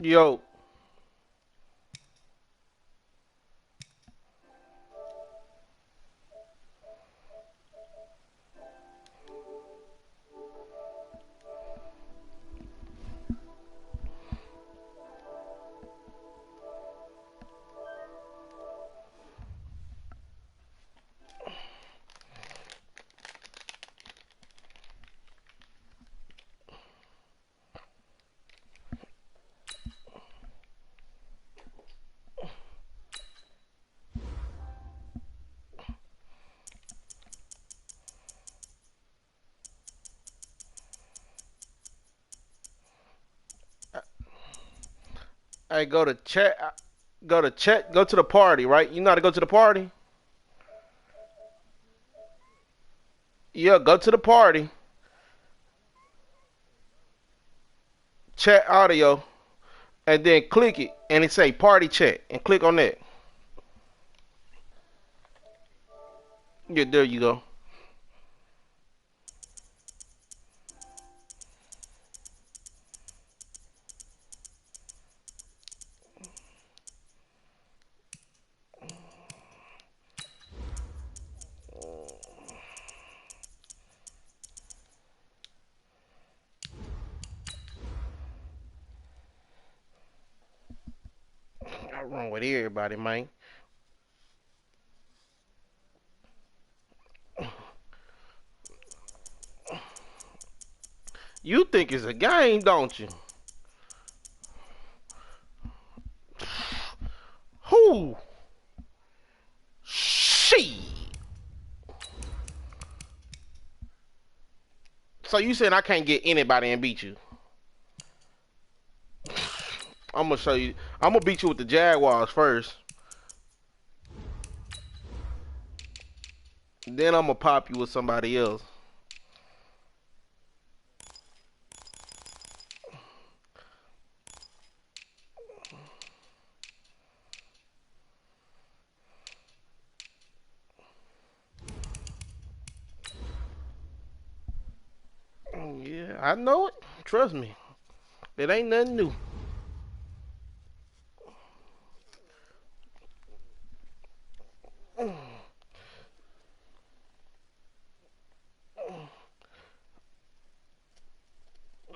Yo, I go to chat. Go to chat. Go to the party, right? You know how to go to the party? Yeah, go to the party. Chat audio, and then click it, and it say party chat, and click on that. Yeah, there you go. What's wrong with everybody, man? You think it's a game, don't you? Who? She. So you saying I can't get anybody and beat you? I'm gonna show you. I'm gonna beat you with the Jaguars first. Then I'm gonna pop you with somebody else. Yeah, I know it. Trust me. It ain't nothing new.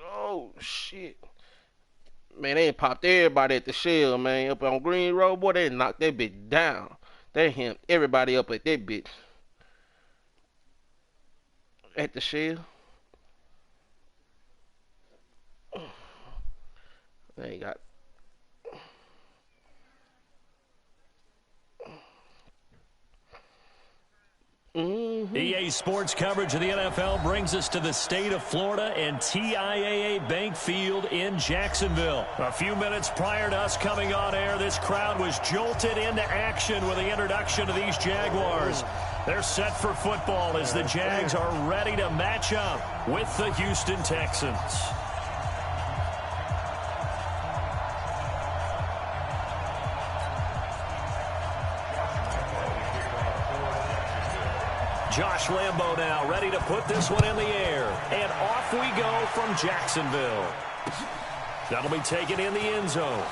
Oh shit. Man, they popped everybody at the shell, man. Up on Green Road, boy, they knocked that bitch down. They hit everybody up at that bitch. At the shell. They got. Mm-hmm. EA Sports coverage of the NFL brings us to the state of Florida and TIAA Bank Field in Jacksonville. A few minutes prior to us coming on air, this crowd was jolted into action with the introduction of these Jaguars. They're set for football as the Jags are ready to match up with the Houston Texans. Josh Lambo now ready to put this one in the air. And off we go from Jacksonville. That'll be taken in the end zone.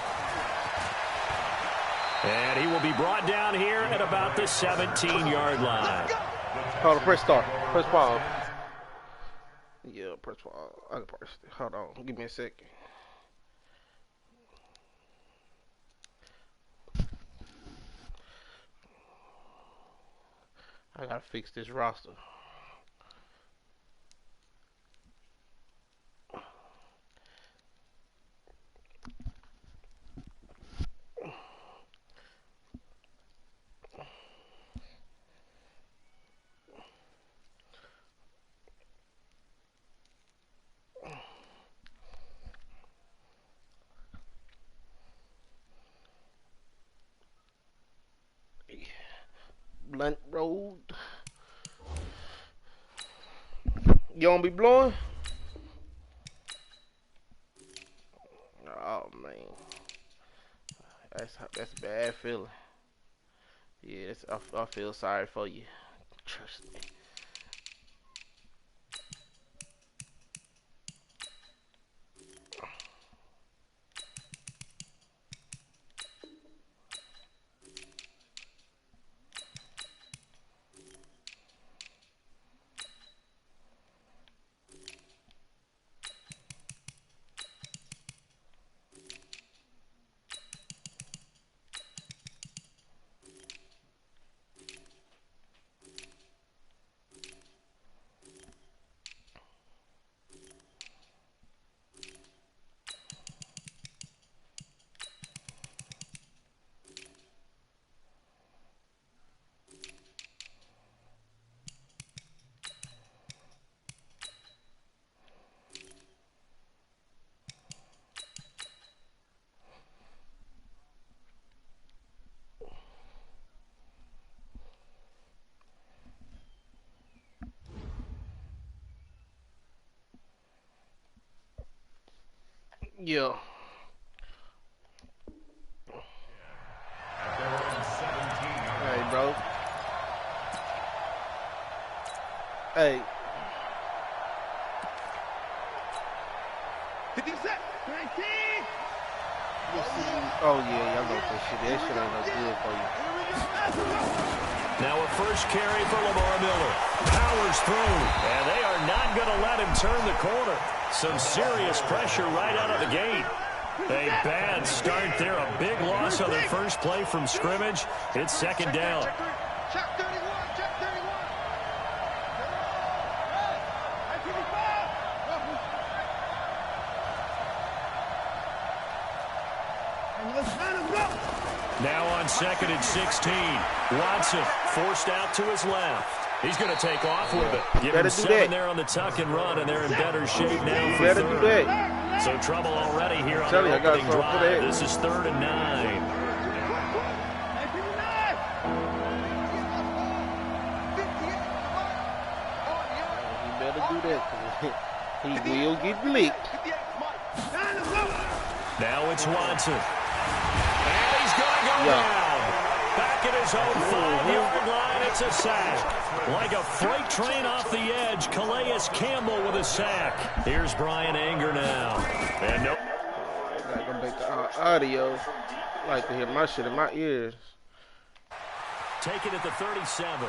And he will be brought down here at about the 17-yard line. Hold on, press start. Press pause. Yeah, press pause. I can press. Hold on, give me a second. I gotta fix this roster. Blunt Road. You don't be blowing? Oh man, that's a bad feeling. Yeah, I feel sorry for you. Trust me. Yeah. Hey, bro. Hey. 50 set. 19. Oh, yeah, y'all know what that shit is. That shit ain't no good for you. Now a first carry for Lamar Miller. Powers through, and they are not going to let him turn the corner. Some serious pressure right out of the gate. A bad start there. A big loss on their first play from scrimmage. It's second down. Check 31. Check 31. Now on second and 16. Watson forced out to his left. He's going to take off with it. Give him 7 there on the tuck and run, and they're in better shape now for Better third. do that. So trouble already here on the opening drive. This is 3rd and 9. He better do that because he will get licked. Now it's Watson. And he's going to go down. Back at his own 5-yard line, it's a sack. Like a freight train off the edge, Calais Campbell with a sack. Here's Brian Anger now. And no. I gotta go back to our audio. I like to hear my shit in my ears. Taken at the 37.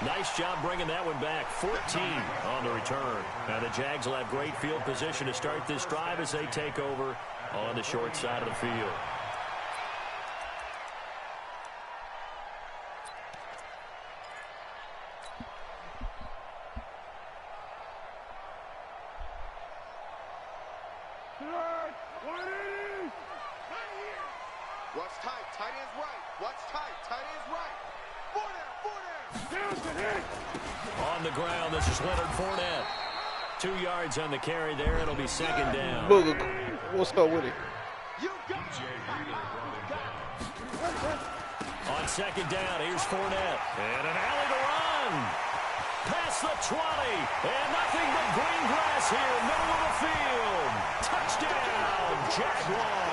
Nice job bringing that one back. 14 on the return. Now the Jags will have great field position to start this drive as they take over on the short side of the field. Watch tight. Tight end's right. Watch tight. Tight end's right. 4 down. 4 down. On the ground, this is Leonard Fournette. 2 yards on the carry there. It'll be second down. Booger, what's up with it? You got it. On second down, here's Fournette. And an alley to run. Past the 20. And nothing but green grass here, middle of the field. Touchdown, Jaguars.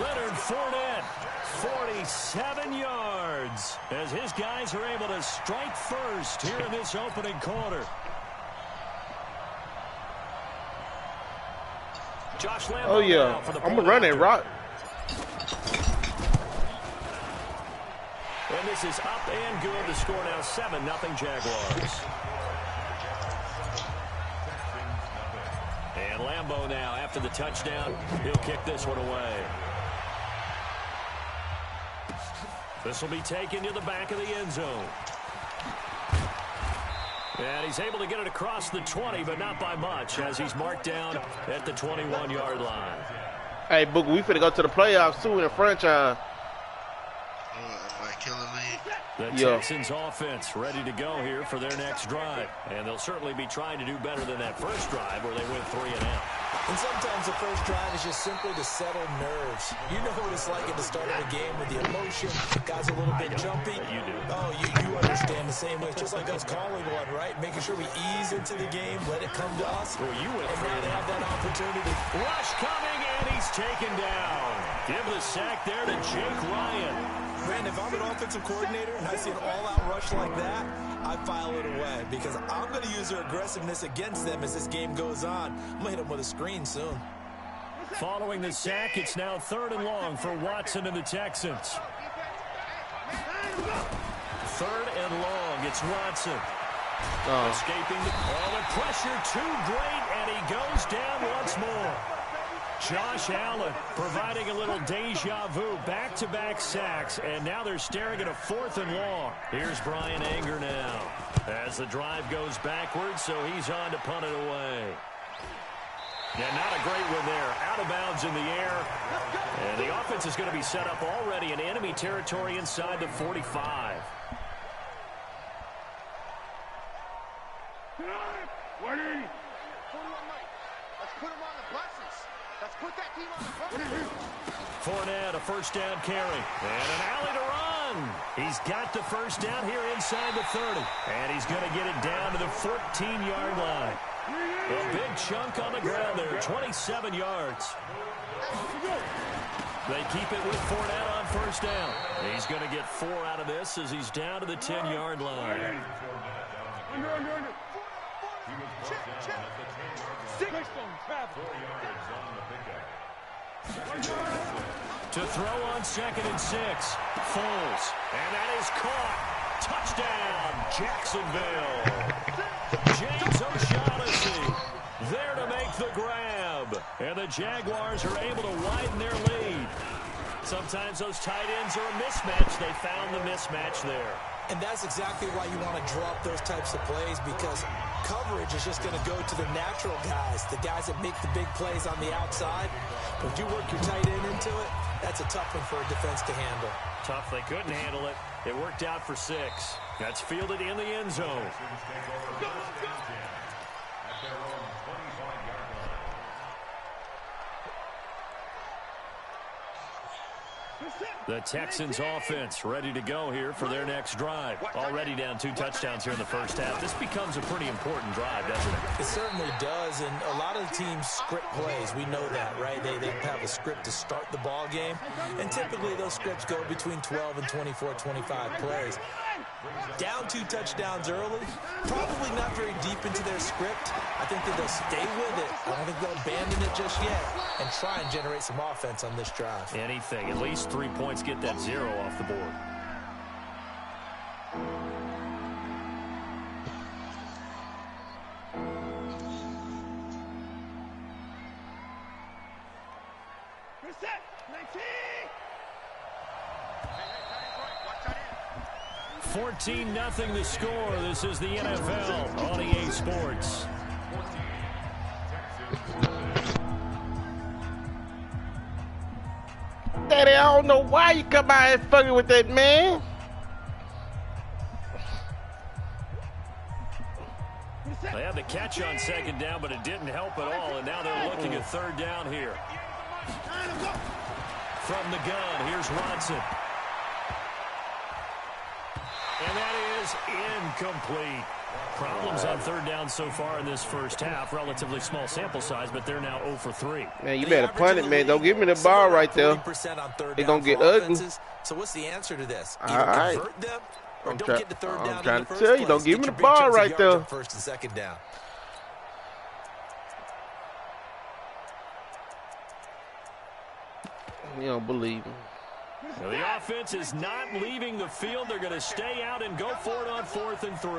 Leonard Fournette, 47 yards, as his guys are able to strike first here in this opening quarter. Josh Lambo. Oh, yeah. I'm going to run that rock. And this is up and good. The score now 7-0 Jaguars. And Lambo now, after the touchdown, he'll kick this one away. This will be taken to the back of the end zone. And he's able to get it across the 20, but not by much, as he's marked down at the 21-yard line. Hey, Booger, we finna go to the playoffs, too, in the franchise. Am I killing me? The Texans offense ready to go here for their next drive. And they'll certainly be trying to do better than that first drive where they went 3 and out. And sometimes the first drive is just simply to settle nerves. You know what it's like at the start of a game with the emotion. Guys a little bit jumpy. You do. Oh, you understand the same way. It's just like us calling one, right? Making sure we ease into the game, let it come to us. Well, you would and now they have that opportunity. Rush coming, and he's taken down. Give the sack there to Jake Ryan. Man, if I'm an offensive coordinator and I see an all-out rush like that, I file it away because I'm going to use their aggressiveness against them as this game goes on. I'm going to hit them with a screen soon. Following the sack, it's now 3rd and long for Watson and the Texans. 3rd and long, it's Watson. Escaping the pressure too great, and he goes down once more. Josh Allen providing a little deja vu, back-to-back sacks, and now they're staring at a 4th and long. Here's Brian Anger now as the drive goes backwards, so he's on to punt it away. Yeah, not a great one there. Out of bounds in the air, and the offense is going to be set up already in enemy territory inside the 45. Fournette, a first down carry. And an alley to run. He's got the first down here inside the 30. And he's going to get it down to the 14-yard line. A big chunk on the ground there, 27 yards. They keep it with Fournette on first down. He's going to get 4 out of this as he's down to the 10-yard line. To throw on 2nd and 6. Foles. And that is caught. Touchdown, Jacksonville. James O'Shaughnessy there to make the grab. And the Jaguars are able to widen their lead. Sometimes those tight ends are a mismatch. They found the mismatch there. And that's exactly why you want to draw up those types of plays, because coverage is just going to go to the natural guys, the guys that make the big plays on the outside. But if you work your tight end into it, that's a tough one for a defense to handle. Tough, they couldn't handle it. It worked out for 6. That's fielded in the end zone. The Texans offense ready to go here for their next drive. Already down 2 touchdowns here in the first half. This becomes a pretty important drive, doesn't it? It certainly does, and a lot of the teams script plays. We know that, right? They have a script to start the ball game, and typically those scripts go between 12 and 24, 25 plays. Down 2 touchdowns early, probably not very deep into their script. I think that they'll stay with it. I don't think they'll abandon it just yet and try and generate some offense on this drive. Anything, at least 3 points, get that 0 off the board. Reset. 19. 14-0 the score. This is the NFL on EA Sports. Daddy, I don't know why you come out here fucking with that man. They had the catch on 2nd down, but it didn't help at all, and now they're looking at 3rd down here. From the gun, here's Watson. And that is incomplete. Problems on 3rd down so far in this first half. Relatively small sample size, but they're now 0 for 3. Man, you better punt it, man. Don't give me the ball right there. It's going to get ugly. So what's the answer to this? All right. Convert them or don't get to 3rd down. I'm trying to tell you, don't give me the ball right there. 1st and 2nd down. You don't believe me. Well, the offense is not leaving the field. They're going to stay out and go for it on 4th and 3.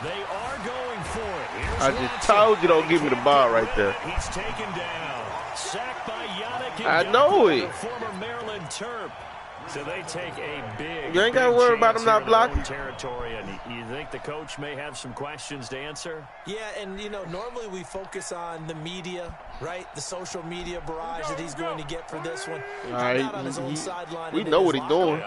They are going for it. Here's I just told you don't give me the ball right there. He's taken down. Sacked by Yannick. I know it. The former Maryland Terp. So they take a big. You ain't got to worry about them not blocking. Territory, and you think the coach may have some questions to answer? Yeah, and you know, normally we focus on the media, right? The social media barrage that he's going to get for this one. All right, not on his own sideline. we know what he's doing.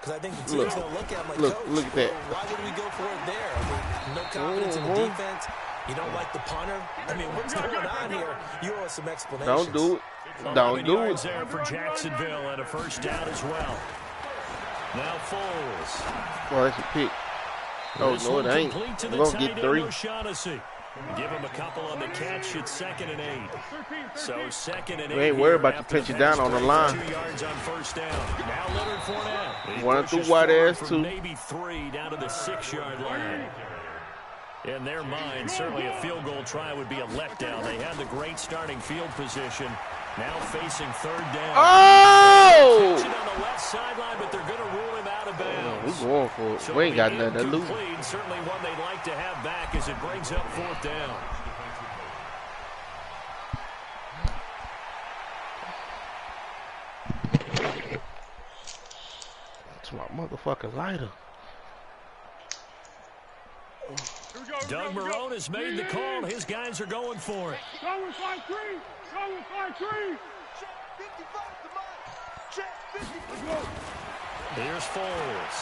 Because I think the team's going to look at him like, look at that. Why would we go for it there? I mean, no confidence in the defense. You don't like the punter. I mean, what's going on here? You owe us some explanations. Don't do it. Don't do it. There for Jacksonville and a 1st down as well. Now Foles. Well, that's a pick. Oh, no, it ain't. We're going to get 3. Give him a couple on the catch. It's 2nd and 8. So 2nd and 8. We ain't worried about you pinching down on the line. 2 yards on 1st down. Now Leonard Fournette. One through white ass, 2. Maybe 3 down to the 6-yard line. In their mind, certainly a field goal try would be a letdown. They had the great starting field position. Now facing 3rd down. Oh! On the left sideline, but they're going to rule him out of bounds. We're going for it. So we ain't got nothing to lose. Certainly one they'd like to have back as it brings up 4th down. It's my motherfucking lighter. Doug Marrone has made the call. His guys are going for it. Go with 5-3. Go with 5-3. Here's Foles.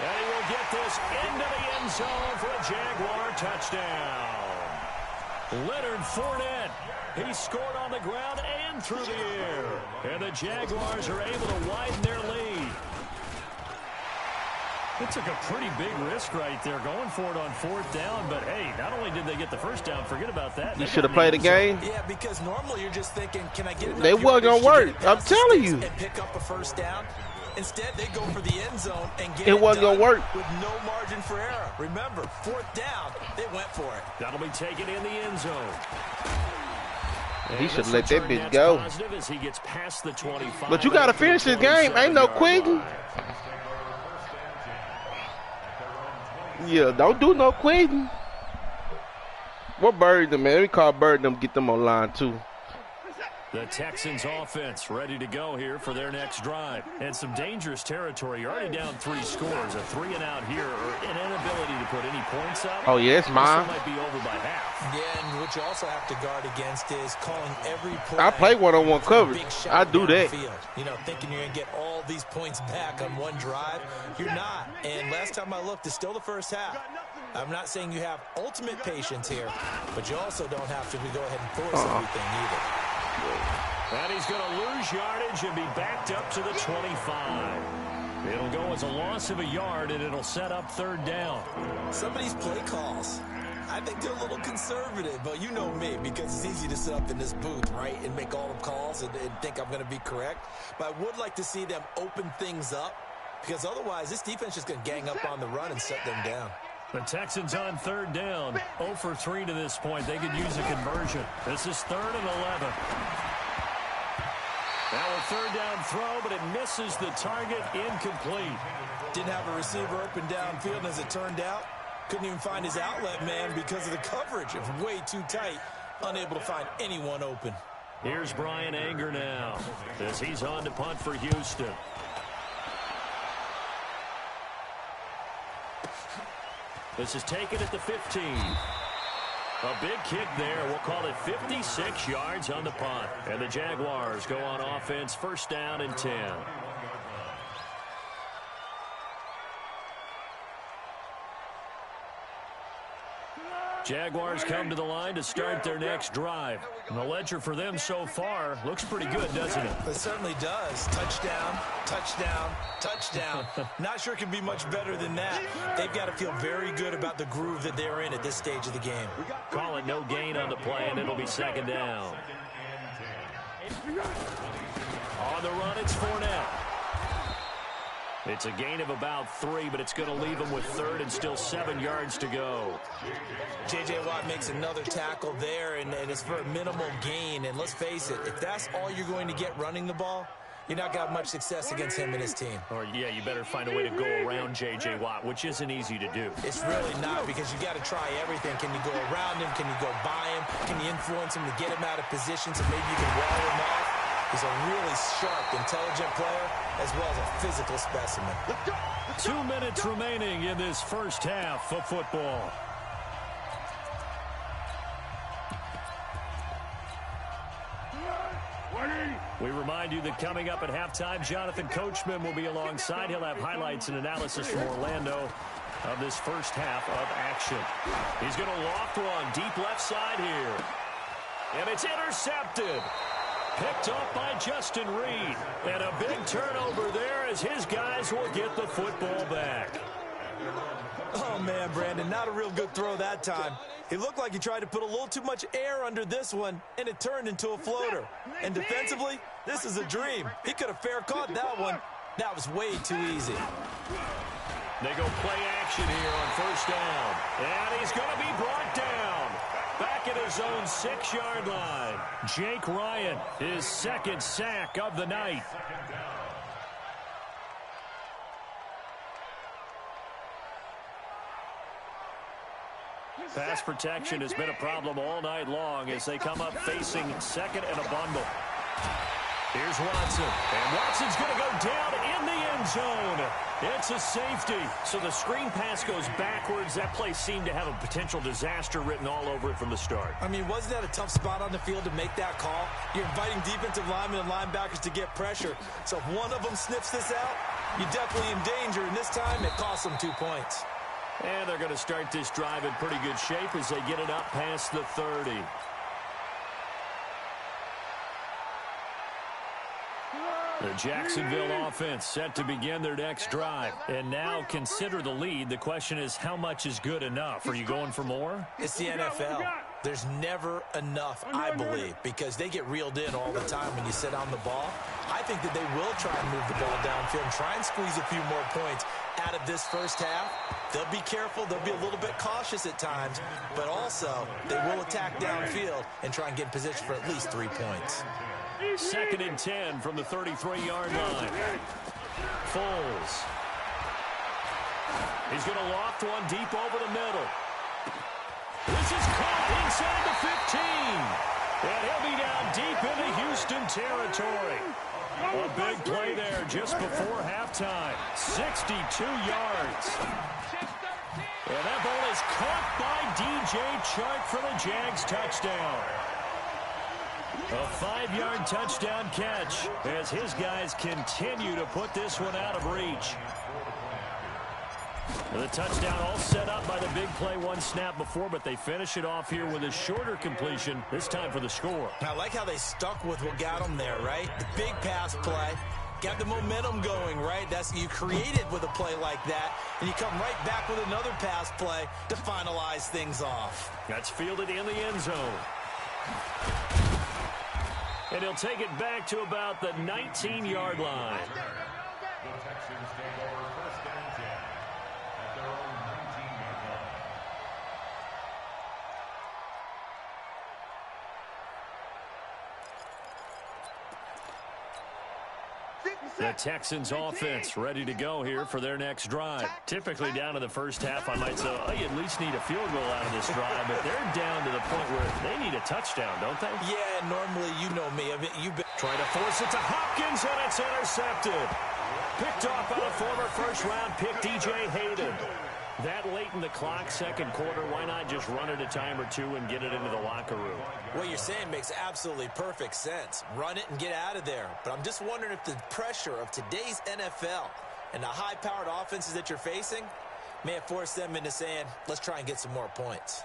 And he will get this into the end zone for a Jaguar touchdown. Leonard Fournette. He scored on the ground and through the air. And the Jaguars are able to widen their lead. It took a pretty big risk right there going for it on 4th down, but hey, not only did they get the first down, forget about that. You should have played the game. Yeah, because normally you're just thinking, can I get enough They wasn't going to work. I'm telling you. And pick up a first down? Instead, they go for the end zone and get it wasn't going to work. With no margin for error. Remember, 4th down, they went for it. That'll be taken in the end zone. He should let that bitch go. As he gets past the 25. But you got to finish this game. Ain't no quitting. Yeah, don't do no quitting. What Bird them, man? We call Bird them, get them on line too. The Texans offense ready to go here for their next drive. And some dangerous territory. You're already down 3 scores. A 3-and-out here or an inability to put any points up. Oh, yeah, it's mine. Might be over by half. Yeah, and what you also have to guard against is calling every play. I play one-on-one coverage. I do that. You know, thinking you're going to get all these points back on one drive. You're not. And last time I looked, it's still the first half. I'm not saying you have ultimate patience here, but you also don't have to go ahead and force everything either. And he's going to lose yardage and be backed up to the 25. It'll go as a loss of a yard, and it'll set up 3rd down. Some of these play calls, I think they're a little conservative, but you know me, because it's easy to sit up in this booth, right, and make all the calls and think I'm going to be correct. But I would like to see them open things up, because otherwise this defense is going to gang up on the run and shut them down. The Texans on 3rd down. 0 for 3 to this point. They could use a conversion. This is 3rd and 11. Now a 3rd down throw, but it misses the target. Incomplete. Didn't have a receiver open downfield, and as it turned out, couldn't even find his outlet man because of the coverage. It was way too tight. Unable to find anyone open. Here's Brian Anger now as he's on to punt for Houston. This is taken at the 15. A big kick there. We'll call it 56 yards on the punt. And the Jaguars go on offense, 1st down and 10. Jaguars come to the line to start their next drive. And the ledger for them so far looks pretty good, doesn't it? It certainly does. Touchdown, touchdown, touchdown. Not sure it can be much better than that. They've got to feel very good about the groove that they're in at this stage of the game. Call it no gain on the play, and it'll be 2nd down. On the run, it's Fournette. It's a gain of about 3, but it's going to leave him with 3rd and still 7 yards to go. J.J. Watt makes another tackle there, and it's for a minimal gain. And let's face it, if that's all you're going to get running the ball, you're not going to have much success against him and his team. Or, yeah, you better find a way to go around J.J. Watt, which isn't easy to do. It's really not, because you got to try everything. Can you go around him? Can you go by him? Can you influence him to get him out of position so maybe you can wall him off? He's a really sharp, intelligent player, as well as a physical specimen. 2 minutes remaining in this first half of football. We remind you that coming up at halftime, Jonathan Coachman will be alongside. He'll have highlights and analysis from Orlando of this first half of action. He's going to loft one deep left side here. And it's intercepted. Picked up by Justin Reed. And a big turnover there as his guys will get the football back. Oh, man, Brandon, not a real good throw that time. He looked like he tried to put a little too much air under this one, and it turned into a floater. And defensively, this is a dream. He could have fair caught that one. That was way too easy. They go play action here on 1st down. And he's going to be brought down. Back at his own 6-yard line. Jake Ryan, his 2nd sack of the night. Pass protection has been a problem all night long as they come up facing 2nd and a bundle. Here's Watson. And Watson's going to go down in the end zone. It's a safety. So the screen pass goes backwards. That play seemed to have a potential disaster written all over it from the start. I mean, wasn't that a tough spot on the field to make that call? You're inviting defensive linemen and linebackers to get pressure. So if one of them sniffs this out, you're definitely in danger. And this time, it costs them 2 points. And they're going to start this drive in pretty good shape as they get it up past the 30. The Jacksonville offense set to begin their next drive. And now consider the lead. The question is, how much is good enough? Are you going for more? It's the NFL. There's never enough, I believe, because they get reeled in all the time when you sit on the ball. I think that they will try and move the ball downfield and try and squeeze a few more points out of this first half. They'll be careful. They'll be a little bit cautious at times, but also they will attack downfield and try and get in position for at least 3 points. 2nd and 10 from the 33-yard line. Foles. He's going to loft one deep over the middle. This is caught inside the 15. And he'll be down deep into Houston territory. A big play there just before halftime. 62 yards. And that ball is caught by DJ Chark for the Jags touchdown. A 5-yard touchdown catch as his guys continue to put this one out of reach. The touchdown all set up by the big play one snap before, but they finish it off here with a shorter completion, this time for the score. I like how they stuck with what got them there, right? The big pass play, got the momentum going, right? That's you create it with a play like that, and you come right back with another pass play to finalize things off. That's fielded in the end zone. And he'll take it back to about the 19-yard line. The Texans offense ready to go here for their next drive. Typically down to the first half, I might say, oh, you at least need a field goal out of this drive, but they're down to the point where they need a touchdown, don't they? Yeah, normally, you know me. I mean, you've been trying to force it to Hopkins, and it's intercepted. Picked off by the former first-round pick, DJ Hayden. That late in the clock, second quarter, why not just run it a time or two and get it into the locker room? What you're saying makes absolutely perfect sense. Run it and get out of there. But I'm just wondering if the pressure of today's NFL and the high-powered offenses that you're facing may have forced them into saying, let's try and get some more points.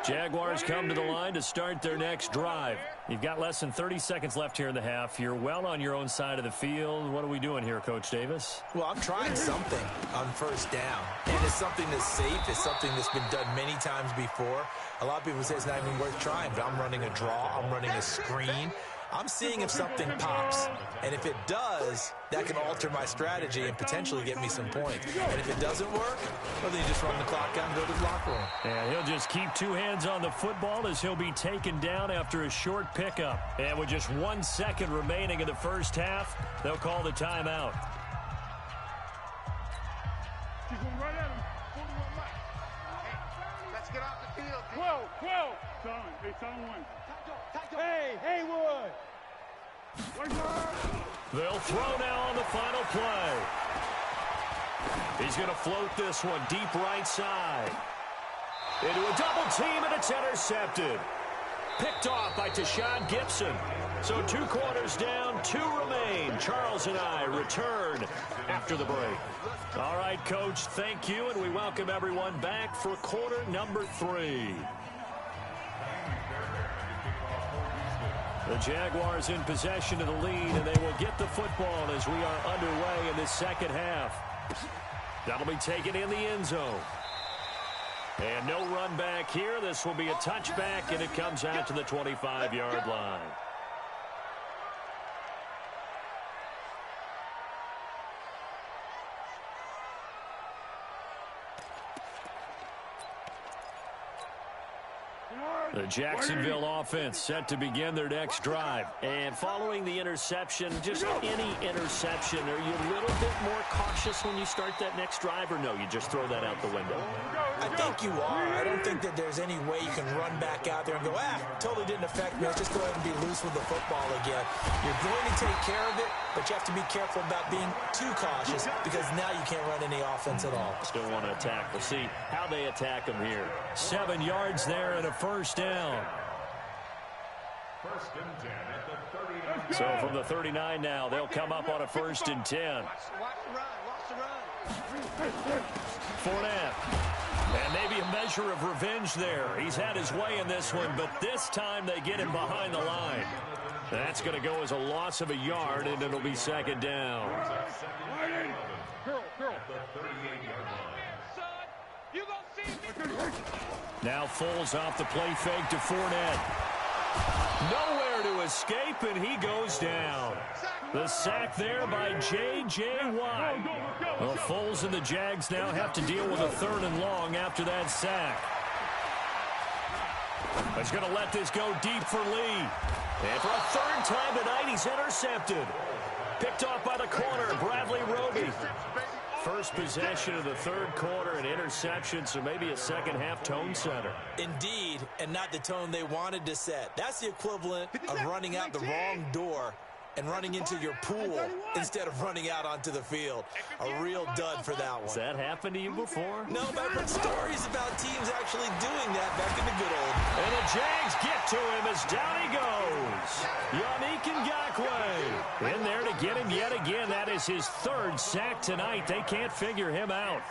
Jaguars come to the line to start their next drive. You've got less than 30 seconds left here in the half. You're well on your own side of the field. What are we doing here, Coach Davis? Well, I'm trying something on first down. And it's something that's safe. It's something that's been done many times before. A lot of people say it's not even worth trying, but I'm running a draw. I'm running a screen. I'm seeing if something pops. And if it does, that can alter my strategy and potentially get me some points. And if it doesn't work, well, then you just run the clock out and go to the locker room. And he'll just keep two hands on the football as he'll be taken down after a short pickup. And with just 1 second remaining in the first half, they'll call the timeout. She's going right at him. 41 miles. Hey, let's get off the field. Whoa. Son, hey, son one. Hey, Haywood. They'll throw now on the final play. He's going to float this one deep right side. Into a double team, and it's intercepted. Picked off by Tashawn Gibson. So 2 quarters down, 2 remain. Charles and I return after the break. All right, Coach, thank you, and we welcome everyone back for quarter number 3. The Jaguars in possession of the lead, and they will get the football as we are underway in this second half. That'll be taken in the end zone. And no run back here. This will be a touchback, and it comes out to the 25-yard line. The Jacksonville offense set to begin their next drive. And following the interception, just any interception, are you a little bit more cautious when you start that next drive, or no, you just throw that out the window? I think you are. I don't think that there's any way you can run back out there and go, totally didn't affect me. Let's just go ahead and be loose with the football again. You're going to take care of it, but you have to be careful about being too cautious because now you can't run any offense at all. Still want to attack. We'll see how they attack them here. 7 yards there and a first down. So from the 39 now, they'll come up on a 1st and 10. Watch the run. Fournette. And maybe a measure of revenge there. He's had his way in this one, but this time they get him behind the line. That's going to go as a loss of a yard, and it'll be 2nd down. Now Foles off the play fake to Fournette. Nowhere to escape, and he goes down. The sack there by J.J. Watt. Well, Foles and the Jags now have to deal with a 3rd and long after that sack. He's going to let this go deep for Lee. And for a 3rd time tonight, he's intercepted. Picked off by the corner, Bradley Roby. First possession of the 3rd quarter, an interception, so maybe a second-half tone setter. Indeed, and not the tone they wanted to set. That's the equivalent of running out the wrong door and running into your pool instead of running out onto the field. A real dud for that one. Has that happened to you before? No, but I've heard stories about teams actually doing that back in the good old. And the Jags get to him as down he goes. Yannick Ngakoue in there to get him yet again. That is his 3rd sack tonight. They can't figure him out.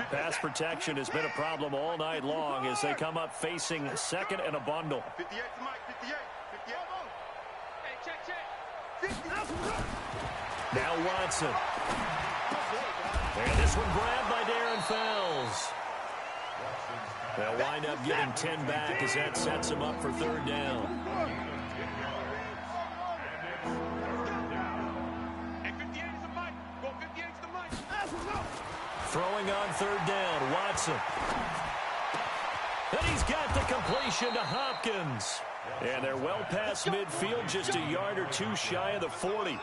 Pass protection has been a problem all night long as they come up facing 2nd and a bundle. 58 to Mike, 58. Hey, check. Now Watson. And this one grabbed by Darren Fells. They'll wind up getting 10 back as that sets him up for 3rd down. Hey, 58 is the Mike. Go 58 is the Mike. Throwing on 3rd down, Watson. And he's got the completion to Hopkins. And they're well past midfield, just a yard or 2 shy of the 40.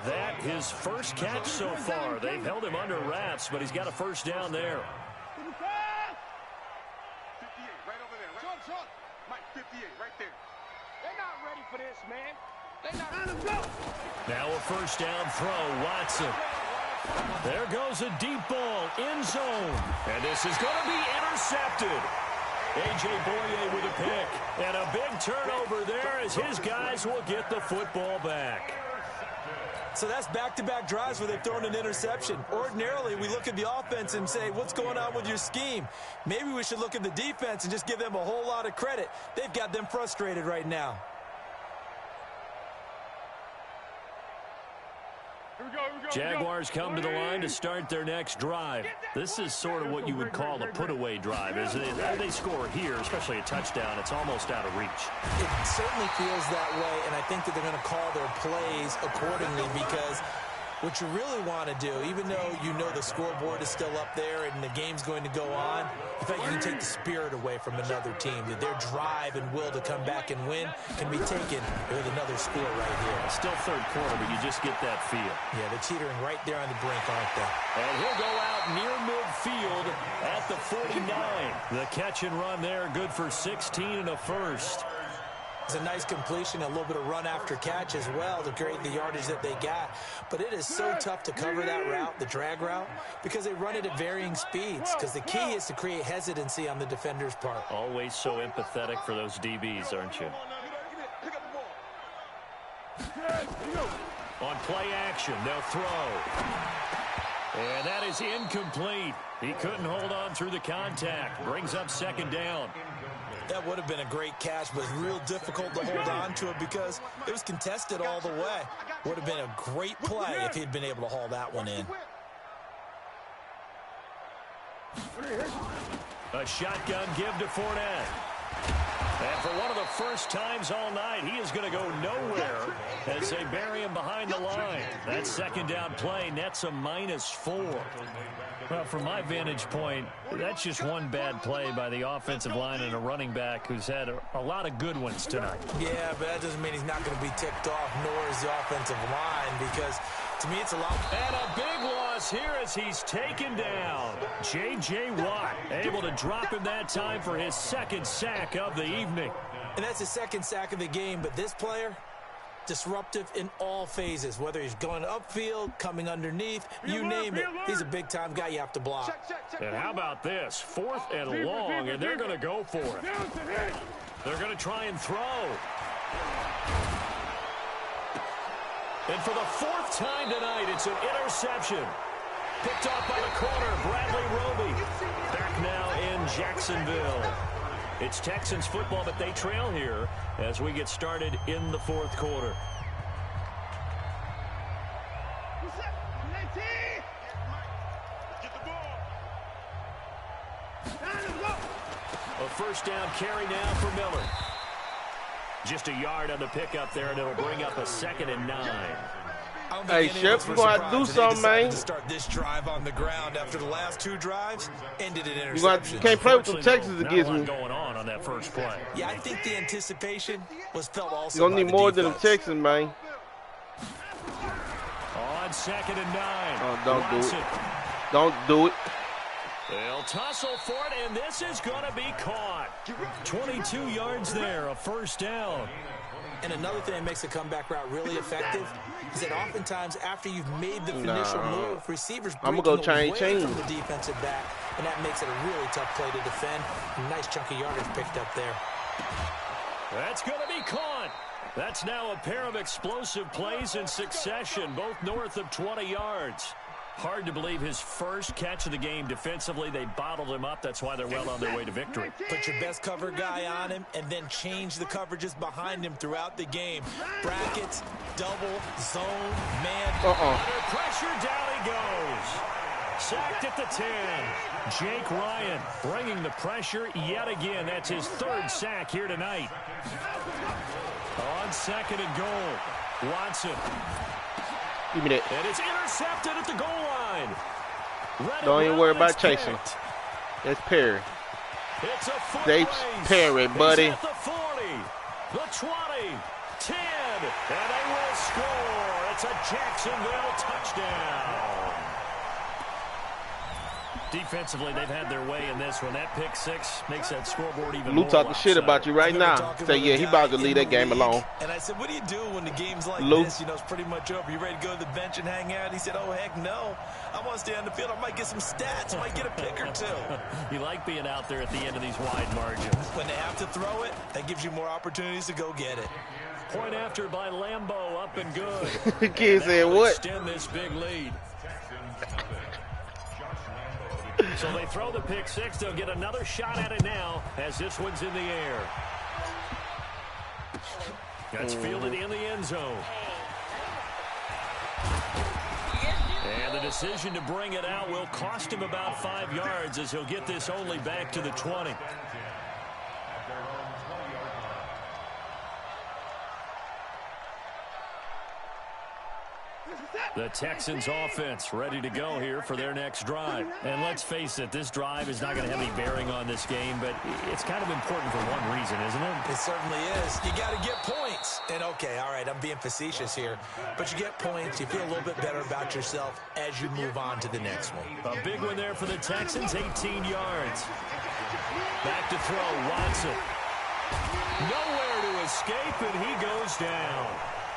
That his first catch so far. They've held him under wraps, but he's got a 1st down there. 58, right over there. Short. Mike, 58, right there. They're not ready for this, man. They're not. Now a 1st down throw, Watson. There goes a deep ball, end zone. And this is going to be intercepted. A.J. Boye with a pick. And a big turnover there as his guys will get the football back. So that's back-to-back drives where they've thrown an interception. Ordinarily, we look at the offense and say, what's going on with your scheme? Maybe we should look at the defense and just give them a whole lot of credit. They've got them frustrated right now. Jaguars come to the line to start their next drive. This is sort of what you would call a put-away drive. As they score here, especially a touchdown, it's almost out of reach. It certainly feels that way, and I think that they're going to call their plays accordingly because what you really want to do, even though you know the scoreboard is still up there and the game's going to go on, in fact, you can take the spirit away from another team. That their drive and will to come back and win can be taken with another score right here. It's still 3rd quarter, but you just get that feel. Yeah, they're teetering right there on the brink, aren't they? And he'll go out near midfield at the 49. The catch and run there, good for 16 and a 1st. It's a nice completion, a little bit of run after catch as well to create the yardage that they got. But it is so tough to cover that route, the drag route, because they run it at varying speeds. Because the key is to create hesitancy on the defender's part. Always so empathetic for those DBs, aren't you? On play action, they'll throw. And that is incomplete. He couldn't hold on through the contact. Brings up 2nd down. That would have been a great catch, but real difficult to hold on to it because it was contested all the way. Would have been a great play if he'd been able to haul that one in. A shotgun give to Fournette. And for one of the first times all night, he is going to go nowhere as they bury him behind the line. That 2nd down play nets a -4. Well, from my vantage point, that's just one bad play by the offensive line and a running back who's had a lot of good ones tonight. Yeah, but that doesn't mean he's not going to be ticked off, nor is the offensive line, because to me it's a lot. And a big loss here as he's taken down. J.J. Watt able to drop him that time for his 2nd sack of the evening. And that's his 2nd sack of the game, but this player, disruptive in all phases, whether he's going upfield, coming underneath, you name it. He's a big-time guy you have to block. And how about this? 4th and long, and they're going to go for it. They're going to try and throw. And for the fourth time tonight, it's an interception. Picked off by the corner, Bradley Roby. Back now in Jacksonville. It's Texans football, but they trail here as we get started in the fourth quarter. A first down carry now for Miller. Just a yard on the pickup there, and it'll bring up a 2nd and 9. Hey, Shep, you're going to have to do something, man. To start this drive on the ground after the last 2 drives ended in interception. You can't play with them Texans against me. Going on that first play. Yeah, I think the anticipation was felt also. You're going to need more than the Texans, man. On 2nd and 9. Oh, don't do it. Don't do it. They'll tussle for it, and this is going to be caught. 22 yards there, a first down. And another thing that makes a comeback route really effective is that oftentimes after you've made the initial move, receivers break away from the defensive back, and that makes it a really tough play to defend. A nice chunk of yardage picked up there. That's going to be caught. That's now a pair of explosive plays in succession, both north of 20 yards. Hard to believe his first catch of the game defensively. They bottled him up. That's why they're well on their way to victory. Put your best cover guy on him and then change the coverages behind him throughout the game. Brackets, double, zone, man. Under pressure, down he goes. Sacked at the 10. Jake Ryan bringing the pressure yet again. That's his 3rd sack here tonight. On 2nd and goal, Watson. Give me that. And it's intercepted at the goal line. Don't even worry about chasing. It's Perry. It's a foot They Perry, buddy. He's at the 40, the 20, 10, and they will score. It's a Jacksonville touchdown. Defensively, they've had their way in this one. That pick 6 makes that scoreboard even more. Lou talking shit about you right now. Say, yeah, he about to leave that game alone. And I said, what do you do when the game's like this? You know, it's pretty much over. You ready to go to the bench and hang out? He said, oh, heck no. I want to stay on the field. I might get some stats. I might get a pick or 2. You like being out there at the end of these wide margins. When they have to throw it, that gives you more opportunities to go get it. Point after by Lambeau, up and good. The kid said what? Extend this big lead. So they throw the pick 6. They'll get another shot at it now as this one's in the air. That's fielded in the end zone. And the decision to bring it out will cost him about 5 yards as he'll get this only back to the 20. The Texans offense ready to go here for their next drive. And let's face it, this drive is not going to have any bearing on this game, but it's kind of important for one reason, isn't it? It certainly is. You got to get points. And okay, all right, I'm being facetious here, but you get points, you feel a little bit better about yourself as you move on to the next one. A big one there for the Texans, 18 yards. Back to throw, Watson. Nowhere to escape, and he goes down.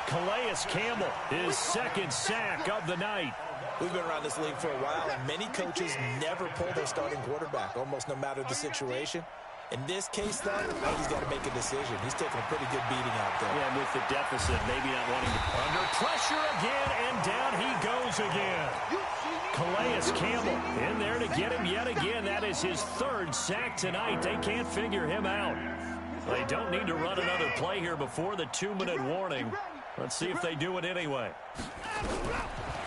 Calais Campbell, his 2nd sack of the night. We've been around this league for a while, and many coaches never pull their starting quarterback, almost no matter the situation. In this case, though, he's got to make a decision. He's taking a pretty good beating out there. Yeah, with the deficit, maybe not wanting to. Under pressure again, and down he goes again. Calais Campbell in there to get him yet again. That is his 3rd sack tonight. They can't figure him out. They don't need to run another play here before the 2-minute warning. Let's see if they do it anyway.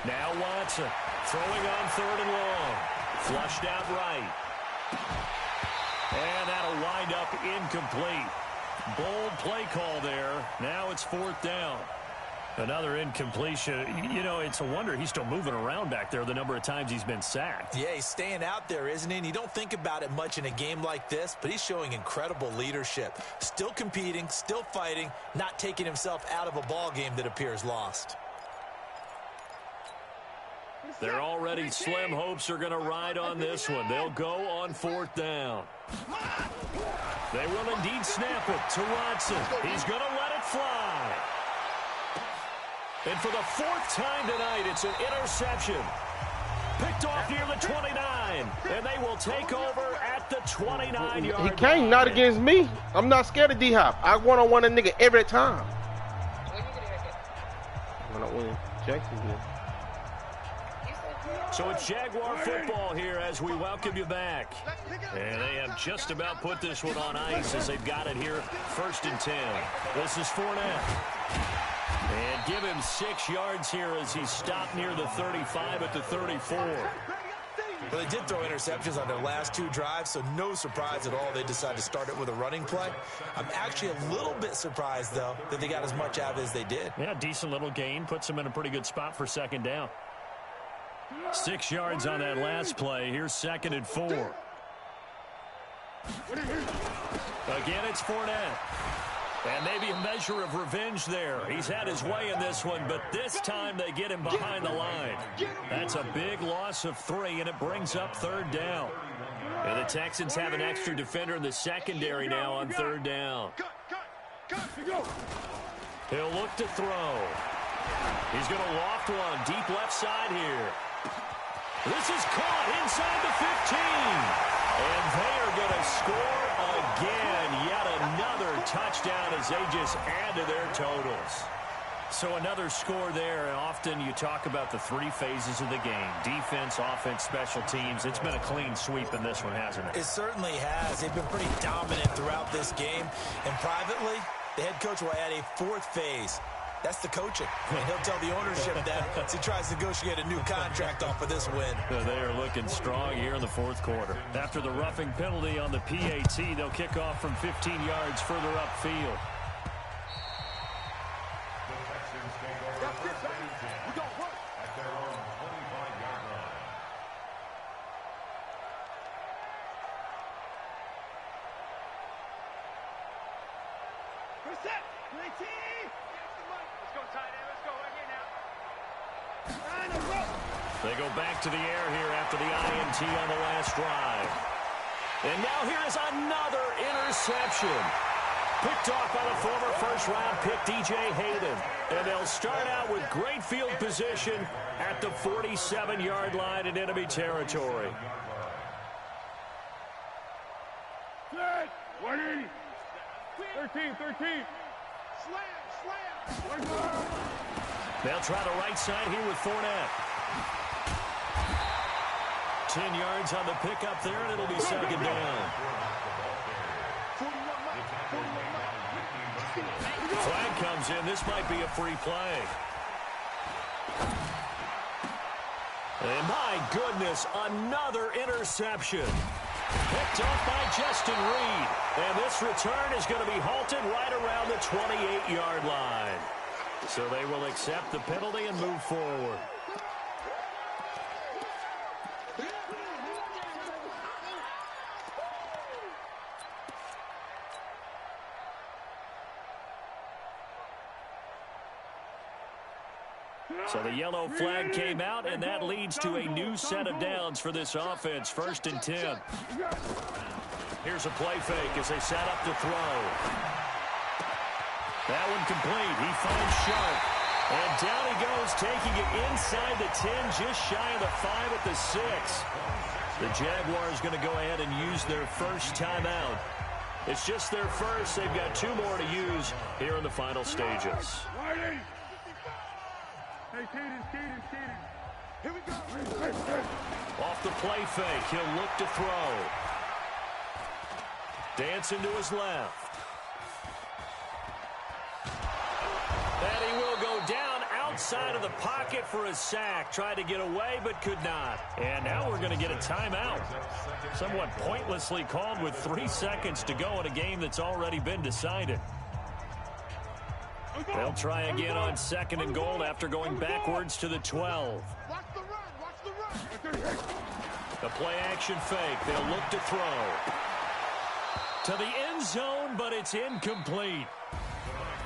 Now Watson throwing on 3rd and long. Flushed out right. And that'll wind up incomplete. Bold play call there. Now it's 4th down. Another incompletion. You know, it's a wonder he's still moving around back there the number of times he's been sacked. Yeah, he's staying out there, isn't he? And you don't think about it much in a game like this, but he's showing incredible leadership. Still competing, still fighting, not taking himself out of a ball game that appears lost. Their already slim hopes are going to ride on this one. They'll go on 4th down. They will indeed snap it to Watson. He's going to let it fly. And for the 4th time tonight, it's an interception. Picked off near the 29, and they will take over at the 29-yard line. He can't not against me. I'm not scared of D-Hop. I one-on-one a nigga every time. When I win Jacksonville. So it's Jaguar football here as we welcome you back. And they have just about put this one on ice as they've got it here, 1st and 10. This is Fournette. And give him 6 yards here as he stopped near the 35 at the 34. Well, they did throw interceptions on their last 2 drives, so no surprise at all they decided to start it with a running play. I'm actually a little bit surprised, though, that they got as much out of it as they did. Yeah, decent little gain. Puts them in a pretty good spot for 2nd down. 6 yards on that last play. Here's 2nd and 4. Again, it's Fournette. And maybe a measure of revenge there. He's had his way in this one, but this time they get him behind the line. That's a big loss of 3, and it brings up 3rd down. And the Texans have an extra defender in the secondary now on 3rd down. He'll look to throw. He's going to loft one deep left side here. This is caught inside the 15. And they are going to score again. Yet another touchdown as they just add to their totals. So another score there. And often you talk about the 3 phases of the game. Defense, offense, special teams. It's been a clean sweep in this one, hasn't it? It certainly has. They've been pretty dominant throughout this game. And privately, the head coach will add a 4th phase. That's the coaching. And he'll tell the ownership that as he tries to negotiate a new contract off of this win. They are looking strong here in the 4th quarter. After the roughing penalty on the PAT, they'll kick off from 15 yards further upfield. They go back to the air here after the INT on the last drive. And now here is another interception. Picked off by the former first-round pick, DJ Hayden. And they'll start out with great field position at the 47-yard line in enemy territory. Set. 180. 13. Slam. They'll try the right side here with Fournette. 10 yards on the pickup there, and it'll be 2nd down. Flag comes in. This might be a free play. And my goodness, another interception. Picked off by Justin Reed. And this return is going to be halted right around the 28-yard line. So they will accept the penalty and move forward. So the yellow flag came out, and that leads to a new set of downs for this offense. 1st and 10. Here's a play fake as they set up to throw. That one complete. He finds Sharp. And down he goes, taking it inside the 10, just shy of the 5 at the 6. The Jaguars going to go ahead and use their first timeout. It's just their first. They've got 2 more to use here in the final stages. Hey, Caden. Here we go. Off the play fake, he'll look to throw. Dancing to his left. And he will go down outside of the pocket for a sack. Tried to get away, but could not. And now we're going to get a timeout. Somewhat pointlessly called with 3 seconds to go in a game that's already been decided. They'll try again on 2nd and goal after going backwards to the 12. Watch the run. The play action fake. They'll look to throw. To the end zone, but it's incomplete.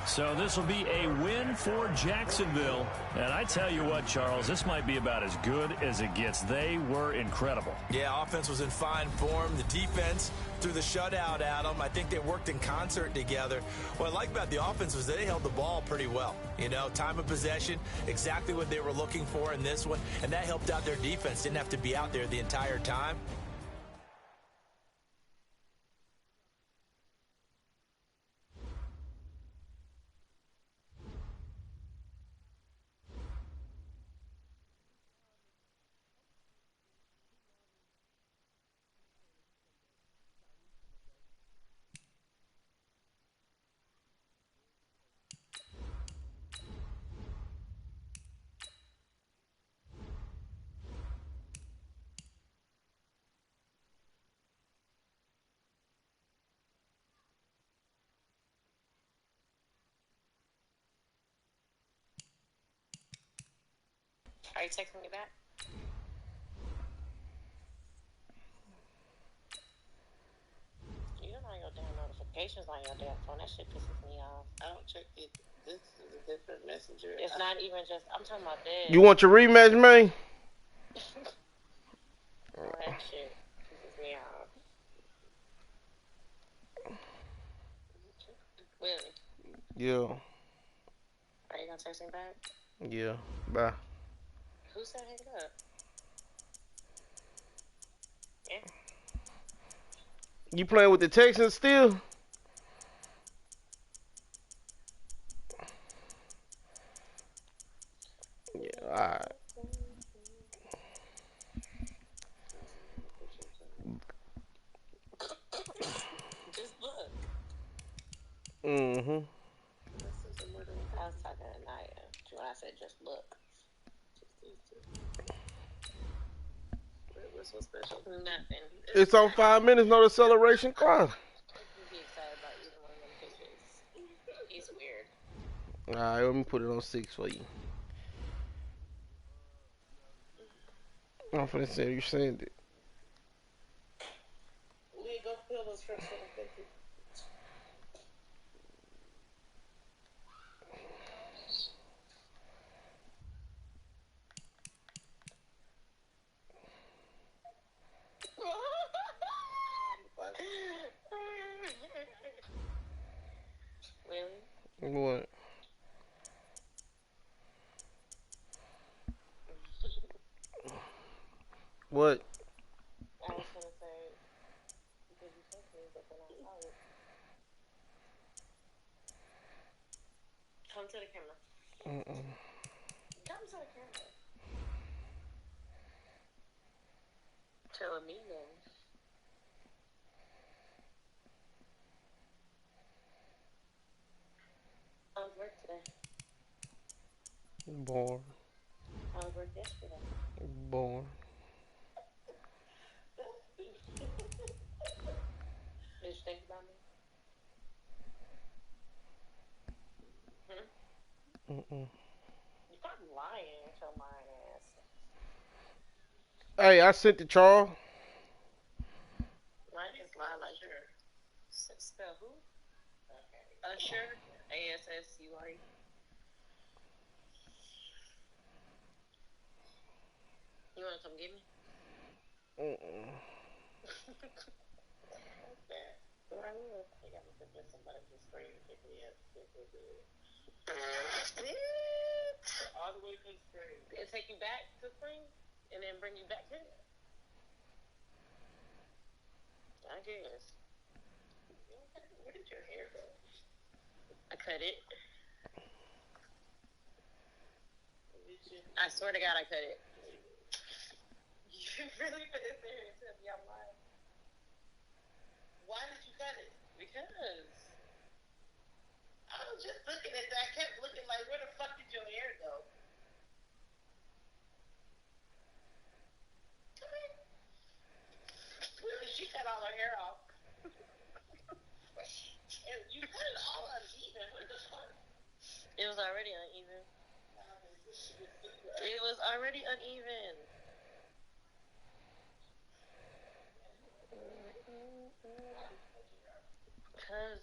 So this will be a win for Jacksonville. And I tell you what, Charles, this might be about as good as it gets. They were incredible. Yeah, offense was in fine form. The defense threw the shutout at them. I think they worked in concert together. What I like about the offense was they held the ball pretty well. You know, time of possession, exactly what they were looking for in this one. And that helped out their defense. Didn't have to be out there the entire time. Are you texting me back? You don't know your damn notifications on your damn phone. That shit pisses me off. I don't check it. This is a different messenger. It's not even just, I'm talking about this. You want your rematch, man? Oh, that shit pisses me off. Willie. Yeah. Are you gonna text me back? Yeah. Bye. Who said hang up? Yeah. You playing with the Texans still? Yeah, alright. Just look. Mm-hmm. I was talking to Naya when I said just look. What's so special? Nothing. It's on 5 minutes, no acceleration clock. Be excited about either one of them pitches. He's weird. Alright, let me put it on 6 for you. I'm finna say you send it. We go fill those first 750. Really? What? What? I was gonna say, did you text me? But then I saw it. Come to the camera. Come to the camera. Tell me then. I was work today. Born. I was work yesterday. Born. Did you think about me? You're probably lying with your lying ass. Hey, I sent it, Charles. Why just lie like her? Spell who? Okay. Usher. ASSURE. You wanna come get me? Okay. Where I live. I gotta put this somebody to spring to pick me up. All the way to spring. It'll take you back to spring and then bring you back here? I guess. Where did your hair go? I cut it. I swear to God, I cut it. You really put it there and tell me I'm lying? Why did you cut it? Because I was just looking at that. I kept looking like, where the fuck did your hair go? Come here. Really, she cut all her hair off. And you cut it all uneven. What the fuck? It was already uneven. It was already uneven.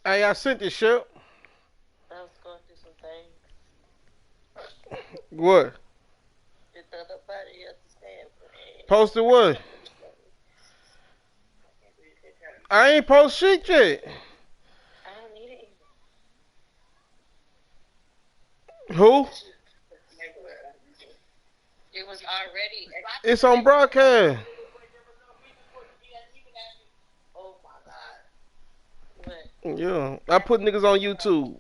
Hey, I sent this shit. I was going What? It's nobody else to stand for. Posted what? I ain't post shit yet. I don't need it. Who? It was already. It's on broadcast. Oh my god. What? Yeah, I put niggas on YouTube.